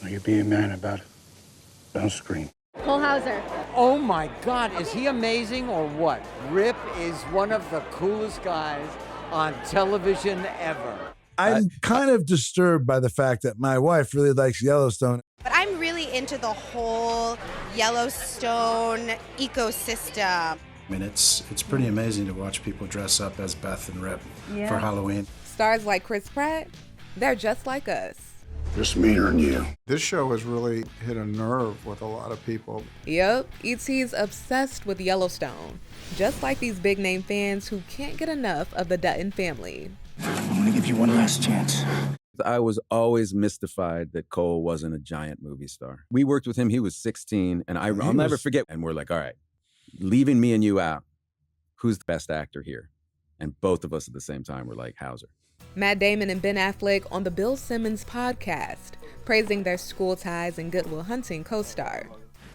Now you be a man about it. Don't scream. Hauser. Oh my God, is he amazing or what? Rip is one of the coolest guys on television ever. I'm kind of disturbed by the fact that my wife really likes Yellowstone. But I'm really into the whole Yellowstone ecosystem. I mean, it's pretty amazing to watch people dress up as Beth and Rip for Halloween. Stars like Chris Pratt, they're just like us. Just meaner than you. This show has really hit a nerve with a lot of people. Yep, ET's obsessed with Yellowstone, just like these big-name fans who can't get enough of the Dutton family. I'm gonna give you one last chance. I was always mystified that Cole wasn't a giant movie star. We worked with him, he was 16, and I'll never forget. And we're like, all right, leaving me and you out, who's the best actor here? And both of us at the same time were like, Hauser. Matt Damon and Ben Affleck on the Bill Simmons podcast, praising their School Ties and Good Will Hunting co-star.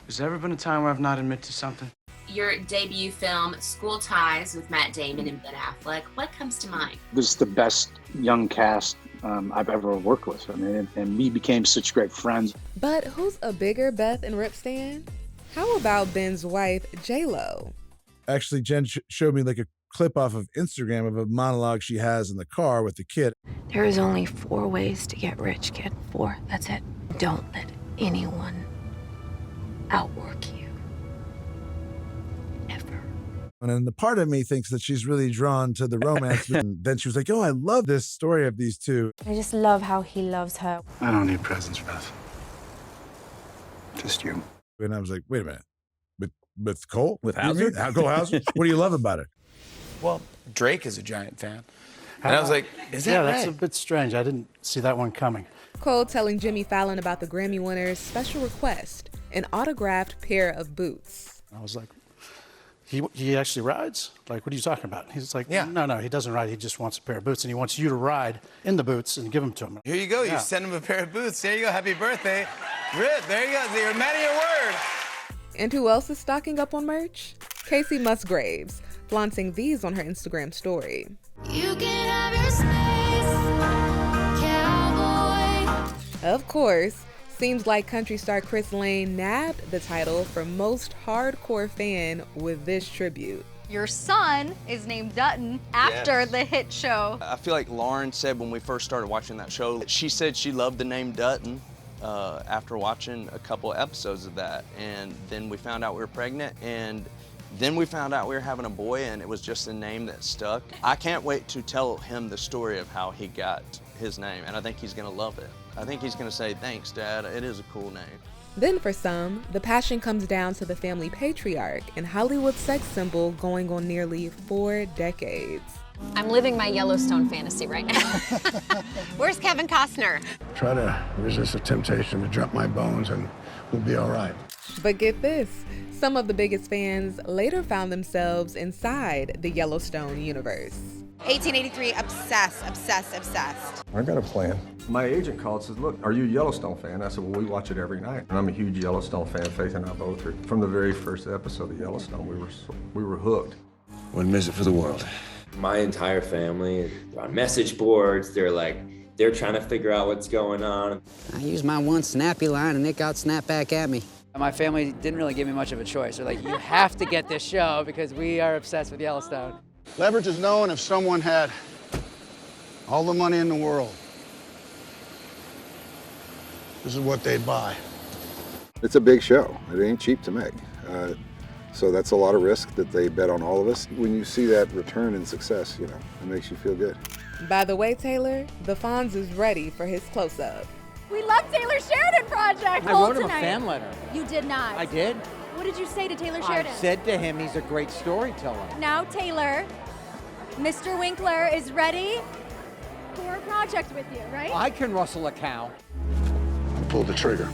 Has there ever been a time where I've not admitted to something? Your debut film, School Ties with Matt Damon and Ben Affleck, what comes to mind? This is the best young cast I've ever worked with. I mean, and we became such great friends. But who's a bigger Beth and Rip stan? How about Ben's wife, J-Lo? Actually, Jen showed me like a clip off of Instagram of a monologue she has in the car with the kid. There is only 4 ways to get rich, kid. 4, that's it. Don't let anyone outwork you. Ever. And then the part of me thinks that she's really drawn to the romance. And then she was like, oh, I love this story of these two. I just love how he loves her. I don't need presents, Beth. Just you. And I was like, wait a minute. With Cole? With Hauser? Cole Hauser? What do you love about it? Well, Drake is a giant fan. And I was like, is that right? That's a bit strange. I didn't see that one coming. Cole telling Jimmy Fallon about the Grammy winner's special request, an autographed pair of boots. I was like, he actually rides? Like, what are you talking about? He's like, Yeah. No, he doesn't ride. He just wants a pair of boots, and he wants you to ride in the boots and give them to him. Here you go. Yeah. You send him a pair of boots. There you go. Happy birthday. Rip, there you go. You're a man of your word. And who else is stocking up on merch? Kacey Musgraves, flaunting these on her Instagram story. You can have your space, cowboy. Of course, seems like country star Chris Lane nabbed the title for most hardcore fan with this tribute. Your son is named Dutton after the hit show. I feel like Lauren said when we first started watching that show, she said she loved the name Dutton after watching a couple episodes of that. And then we found out we were pregnant, and then we found out we were having a boy, and it was just a name that stuck. I can't wait to tell him the story of how he got his name, and I think he's gonna love it. I think he's gonna say, thanks, Dad, it is a cool name. Then for some, the passion comes down to the family patriarch and Hollywood sex symbol going on nearly 4 decades. I'm living my Yellowstone fantasy right now. Where's Kevin Costner? Try to resist the temptation to drop my bones and we'll be all right. But get this, some of the biggest fans later found themselves inside the Yellowstone universe. 1883, obsessed. I got a plan. My agent called and says, look, are you a Yellowstone fan? I said, well, we watch it every night. And I'm a huge Yellowstone fan. Faith and I both are. From the very first episode of Yellowstone, we were hooked. One visit for the world. My entire family on message boards, they're trying to figure out what's going on. I used my one snappy line and it got snapped back at me. My family didn't really give me much of a choice. They're like, you have to get this show because we are obsessed with Yellowstone. Leverage is known if someone had all the money in the world. This is what they'd buy. It's a big show. It ain't cheap to make. So that's a lot of risk that they bet on all of us. When you see that return in success, it makes you feel good. By the way, Taylor, the Fonz is ready for his close-up. We love Taylor Sheridan Project. I wrote him a fan letter. You did not. I did. What did you say to Taylor Sheridan? I said to him he's a great storyteller. Now Taylor, Mr. Winkler is ready for a project with you, right? I can rustle a cow. Pull the trigger.